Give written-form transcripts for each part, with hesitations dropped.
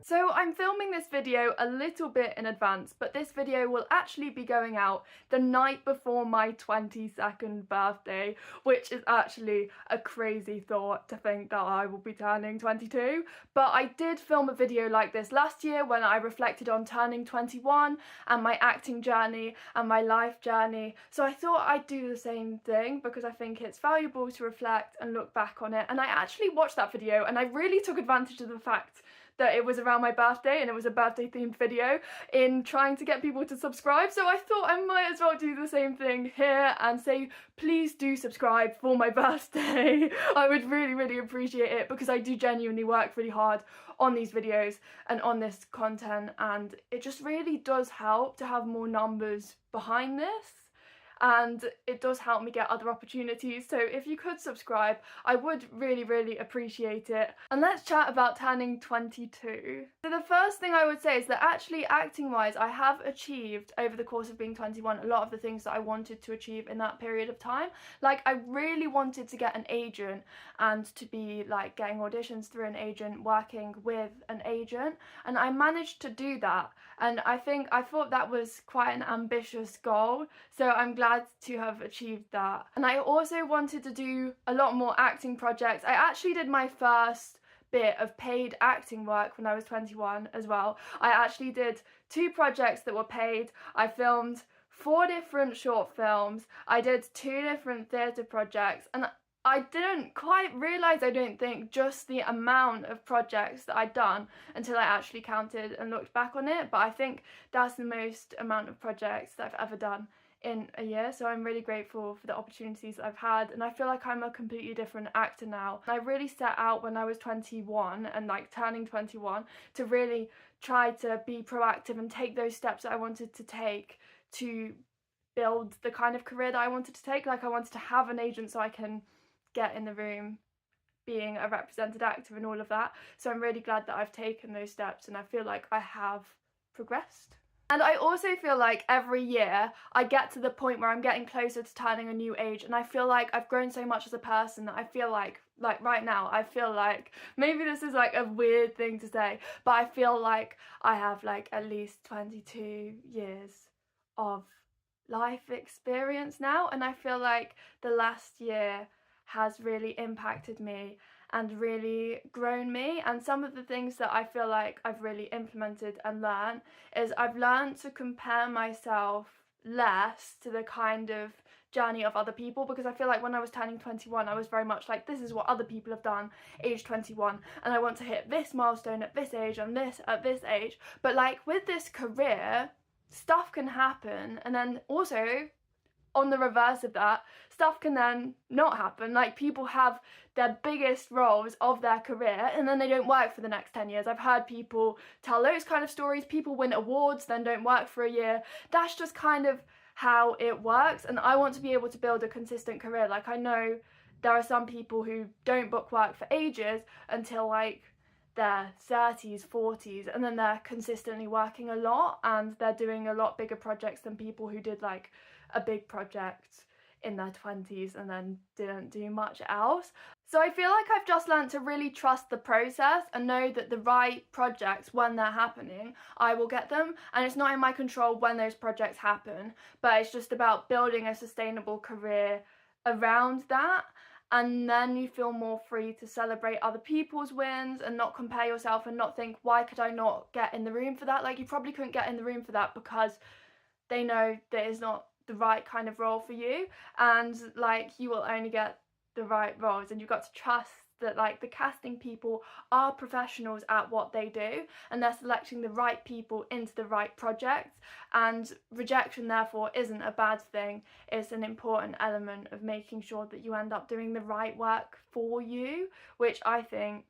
So I'm filming this video a little bit in advance, but this video will actually be going out the night before my 22nd birthday, which is actually a crazy thought to think that I will be turning 22. But I did film a video like this last year when I reflected on turning 21 and my acting journey and my life journey. So I thought I'd do the same thing because I think it's valuable to reflect and look back on it. And I actually watched that video and I really took advantage of the fact that it was around my birthday and it was a birthday themed video in trying to get people to subscribe. So I thought I might as well do the same thing here and say please do subscribe for my birthday. I would really appreciate it because I do genuinely work really hard on these videos and on this content, and it just really does help to have more numbers behind this. And it does help me get other opportunities, so if you could subscribe I would really appreciate it. And let's chat about turning 22. So the first thing I would say is that actually acting wise I have achieved over the course of being 21 a lot of the things that I wanted to achieve in that period of time. Like I really wanted to get an agent and to be like getting auditions through an agent, working with an agent, and I managed to do that, and I thought that was quite an ambitious goal, so I'm glad to have achieved that. And I also wanted to do a lot more acting projects. I actually did my first bit of paid acting work when I was 21 as well. I actually did 2 projects that were paid. I filmed 4 different short films. I did 2 different theatre projects, and I didn't quite realise, I don't think, just the amount of projects that I'd done until I actually counted and looked back on it. But I think that's the most amount of projects that I've ever done in a year, so I'm really grateful for the opportunities that I've had, and I feel like I'm a completely different actor now. I really set out when I was 21 and like turning 21 to really try to be proactive and take those steps that I wanted to take to build the kind of career that I wanted to take. Like I wanted to have an agent so I can get in the room being a represented actor and all of that. So I'm really glad that I've taken those steps and I feel like I have progressed. And I also feel like every year I get to the point where I'm getting closer to turning a new age, and I feel like I've grown so much as a person that I feel like right now, I feel like, maybe this is like a weird thing to say, but I feel like I have like at least 22 years of life experience now, and I feel like the last year has really impacted me and really grown me. And some of the things that I feel like I've really implemented and learned is I've learned to compare myself less to the kind of journey of other people, because I feel like when I was turning 21 I was very much like, this is what other people have done age 21 and I want to hit this milestone at this age and this at this age. But like with this career, stuff can happen, and then also on the reverse of that, stuff can then not happen. Like people have their biggest roles of their career and then they don't work for the next 10 years. I've heard people tell those kind of stories. People win awards, then don't work for a year. That's just kind of how it works, and I want to be able to build a consistent career. Like I know there are some people who don't book work for ages until like their 30s, 40s, and then they're consistently working a lot and they're doing a lot bigger projects than people who did like a big project in their 20s and then didn't do much else. So I feel like I've just learned to really trust the process and know that the right projects, when they're happening, I will get them, and it's not in my control when those projects happen, but it's just about building a sustainable career around that. And then you feel more free to celebrate other people's wins and not compare yourself and not think, why could I not get in the room for that? Like you probably couldn't get in the room for that because they know that it's not the right kind of role for you, and like you will only get the right roles, and you've got to trust that like the casting people are professionals at what they do and they're selecting the right people into the right projects, and rejection therefore isn't a bad thing. It's an important element of making sure that you end up doing the right work for you, which I think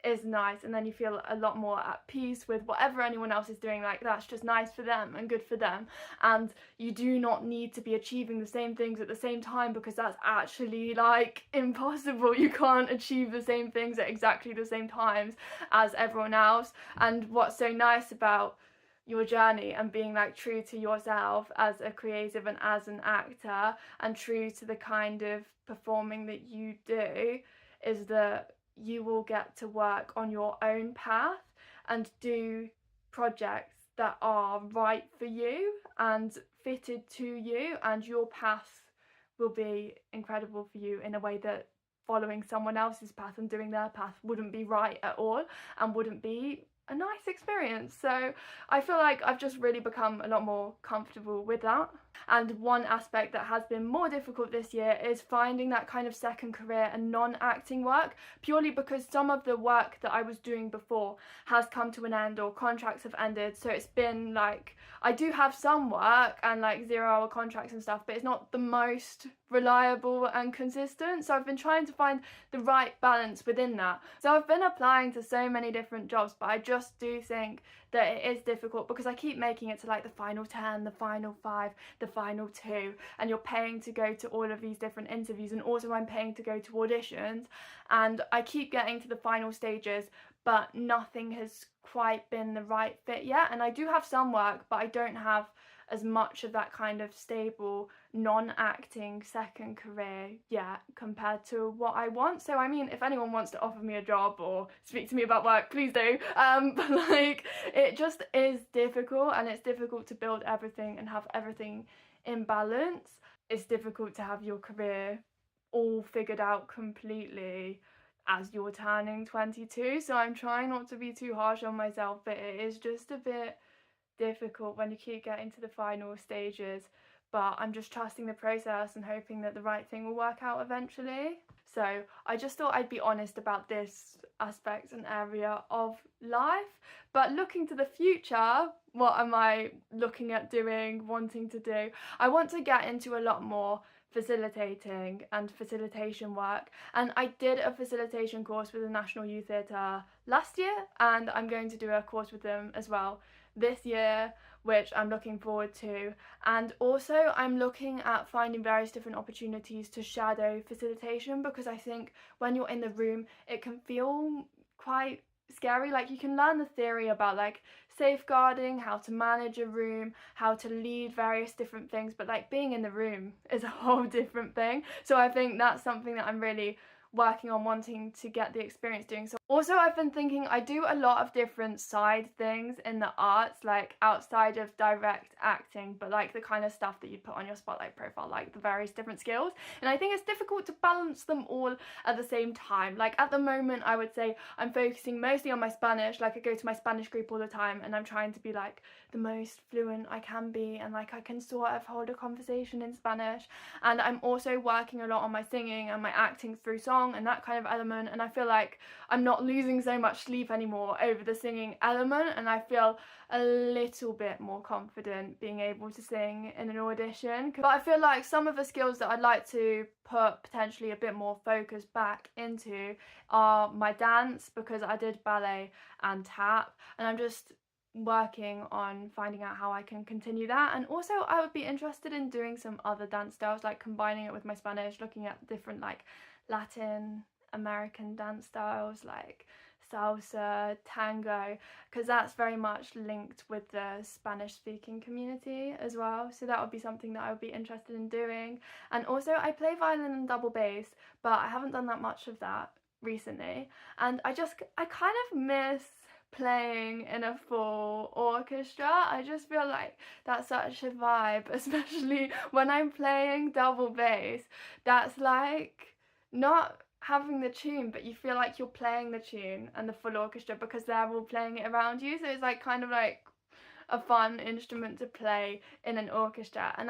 is nice, and then you feel a lot more at peace with whatever anyone else is doing. Like that's just nice for them and good for them, and you do not need to be achieving the same things at the same time because that's actually like impossible. You can't achieve the same things at exactly the same times as everyone else. And what's so nice about your journey and being like true to yourself as a creative and as an actor and true to the kind of performing that you do is that you will get to work on your own path and do projects that are right for you and fitted to you, and your path will be incredible for you in a way that following someone else's path and doing their path wouldn't be right at all and wouldn't be a nice experience. So I feel like I've just really become a lot more comfortable with that. And one aspect that has been more difficult this year is finding that kind of second career and non-acting work, purely because some of the work that I was doing before has come to an end or contracts have ended. So it's been like, I do have some work and like 0-hour contracts and stuff, but it's not the most reliable and consistent. So I've been trying to find the right balance within that. So I've been applying to so many different jobs, but I just do think that it is difficult because I keep making it to like the final 10, the final 5, the final 2, and you're paying to go to all of these different interviews, and also I'm paying to go to auditions, and I keep getting to the final stages, but nothing has quite been the right fit yet. And I do have some work, but I don't have as much of that kind of stable non-acting second career yet compared to what I want. So I mean, if anyone wants to offer me a job or speak to me about work, please do. But like, it just is difficult, and it's difficult to build everything and have everything in balance. It's difficult to have your career all figured out completely as you're turning 22. So I'm trying not to be too harsh on myself, but it is just a bit difficult when you keep getting to the final stages. But I'm just trusting the process and hoping that the right thing will work out eventually. So I just thought I'd be honest about this aspect and area of life. But looking to the future, what am I looking at doing, wanting to do? I want to get into a lot more facilitating and facilitation work, and I did a facilitation course with the National Youth Theatre last year, and I'm going to do a course with them as well this year, which I'm looking forward to. And also I'm looking at finding various different opportunities to shadow facilitation, because I think when you're in the room it can feel quite scary. Like, you can learn the theory about like safeguarding, how to manage a room, how to lead various different things, but like being in the room is a whole different thing. So I think that's something that I'm really working on wanting to get the experience doing. So also I've been thinking, I do a lot of different side things in the arts, like outside of direct acting, but like the kind of stuff that you put on your spotlight profile, like the various different skills, and I think it's difficult to balance them all at the same time. Like at the moment I would say I'm focusing mostly on my Spanish. Like I go to my Spanish group all the time and I'm trying to be like the most fluent I can be, and like I can sort of hold a conversation in Spanish. And I'm also working a lot on my singing and my acting through song and that kind of element, and I feel like I'm not losing so much sleep anymore over the singing element, and I feel a little bit more confident being able to sing in an audition. But I feel like some of the skills that I'd like to put potentially a bit more focus back into are my dance, because I did ballet and tap, and I'm just working on finding out how I can continue that. And also I would be interested in doing some other dance styles, like combining it with my Spanish, looking at different like Latin American dance styles like salsa, tango, because that's very much linked with the Spanish speaking community as well. So that would be something that I would be interested in doing. And also I play violin and double bass, but I haven't done that much of that recently, and I kind of miss playing in a full orchestra. I just feel like that's such a vibe, especially when I'm playing double bass. That's like not having the tune, but you feel like you're playing the tune and the full orchestra because they're all playing it around you. So it's like kind of like a fun instrument to play in an orchestra. And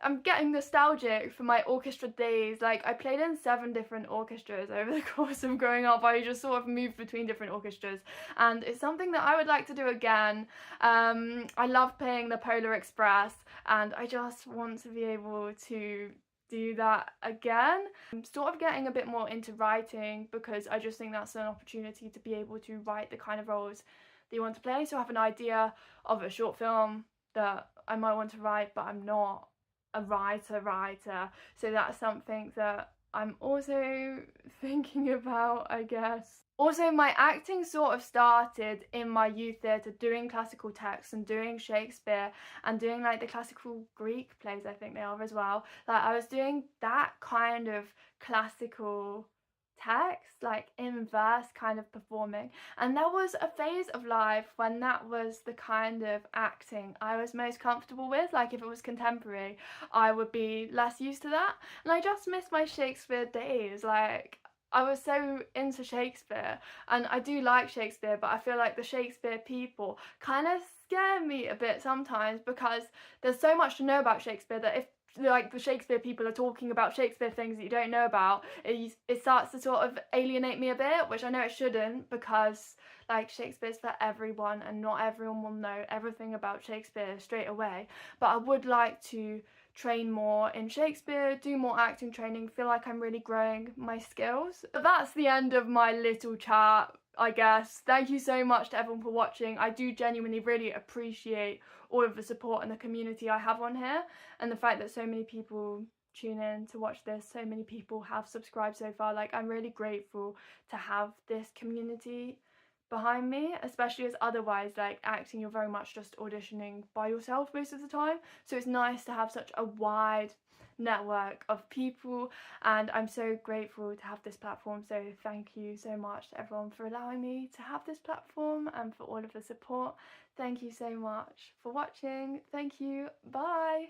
I'm getting nostalgic for my orchestra days. Like I played in 7 different orchestras over the course of growing up. I just sort of moved between different orchestras, and it's something that I would like to do again. I love playing the Polar Express, and I just want to be able to do that again. I'm sort of getting a bit more into writing, because I just think that's an opportunity to be able to write the kind of roles that you want to play. So I have an idea of a short film that I might want to write, but I'm not a writer. So that's something that I'm also thinking about, I guess. Also, my acting sort of started in my youth theatre, doing classical texts and doing Shakespeare and doing like the classical Greek plays, I think they are as well. Like I was doing that kind of classical text, like in verse kind of performing. And there was a phase of life when that was the kind of acting I was most comfortable with. Like if it was contemporary, I would be less used to that. And I just miss my Shakespeare days. Like I was so into Shakespeare, and I do like Shakespeare, but I feel like the Shakespeare people kind of scare me a bit sometimes, because there's so much to know about Shakespeare that if like the Shakespeare people are talking about Shakespeare things that you don't know about, it starts to sort of alienate me a bit, which I know it shouldn't, because like Shakespeare's for everyone and not everyone will know everything about Shakespeare straight away. But I would like to train more in Shakespeare, do more acting training, feel like I'm really growing my skills. But that's the end of my little chat, I guess. Thank you so much to everyone for watching. I do genuinely really appreciate all of the support and the community I have on here, and the fact that so many people tune in to watch this, so many people have subscribed so far. Like, I'm really grateful to have this community behind me, especially as otherwise, like acting, you're very much just auditioning by yourself most of the time, so it's nice to have such a wide network of people, and I'm so grateful to have this platform. So thank you so much to everyone for allowing me to have this platform and for all of the support. Thank you so much for watching. Thank you. Bye.